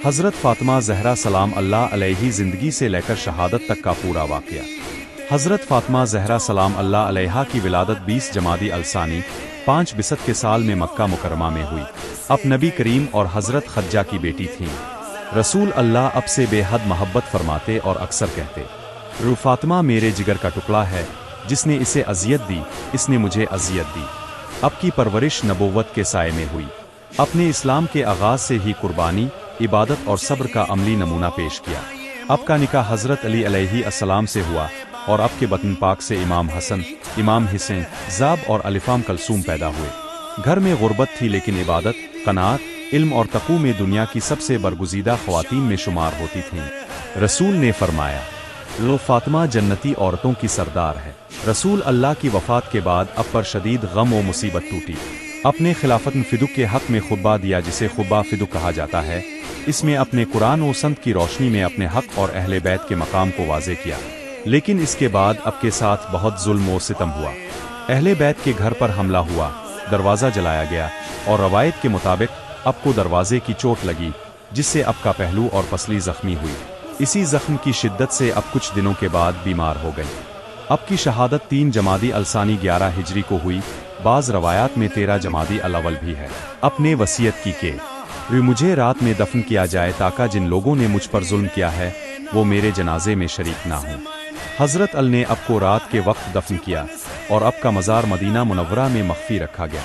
حضرت فاطمہ زہرا سلام اللہ علیہ زندگی سے لے کر شہادت تک کا پورا واقعہ۔ حضرت فاطمہ زہرا سلام اللہ علیہا کی ولادت 20 جمادی الثانی 5 بسط کے سال میں مکہ مکرمہ میں ہوئی۔ اب نبی کریم اور حضرت خدیجہ کی بیٹی تھیں۔ رسول اللہ اب سے بے حد محبت فرماتے اور اکثر کہتے، فاطمہ میرے جگر کا ٹکڑا ہے، جس نے اسے اذیت دی اس نے مجھے اذیت دی۔ اب کی پرورش نبوت کے سائے میں ہوئی۔ اپنے اسلام کے آغاز سے ہی قربانی، عبادت اور صبر کا عملی نمونہ پیش کیا۔ اب کا نکاح حضرت علی علیہ السلام سے ہوا اور اب کے بطن پاک سے امام حسن، امام حسین، زاب اور الفام کلثوم پیدا ہوئے۔ گھر میں غربت تھی لیکن عبادت، قناعت، علم اور تقوی میں دنیا کی سب سے برگزیدہ خواتین میں شمار ہوتی تھیں۔ رسول نے فرمایا، فاطمہ جنتی عورتوں کی سردار ہے۔ رسول اللہ کی وفات کے بعد اب پر شدید غم و مصیبت ٹوٹی۔ اپنے خلافت فدق کے حق میں خطبہ دیا جسے خطبہ فدق کہا جاتا ہے۔ اس میں اپنے قرآن و سنت کی روشنی میں اپنے حق اور اہل بیت کے مقام کو واضح کیا۔ لیکن اس کے بعد اب کے ساتھ بہت ظلم و ستم ہوا۔ اہل بیت کے گھر پر حملہ ہوا، دروازہ جلایا گیا اور روایت کے مطابق اب کو دروازے کی چوٹ لگی جس سے اب کا پہلو اور پسلی زخمی ہوئی۔ اسی زخم کی شدت سے اب کچھ دنوں کے بعد بیمار ہو گئی۔ اب کی شہادت 3 جمادی الثانی 11 ہجری کو ہوئی۔ بعض روایات میں 13 جمادی الاول بھی ہے۔ اپنے وصیت کی کہ مجھے رات میں دفن کیا جائے تاکہ جن لوگوں نے مجھ پر ظلم کیا ہے وہ میرے جنازے میں شریک نہ ہوں۔ حضرت علی نے اب کو رات کے وقت دفن کیا اور اب کا مزار مدینہ منورہ میں مخفی رکھا گیا۔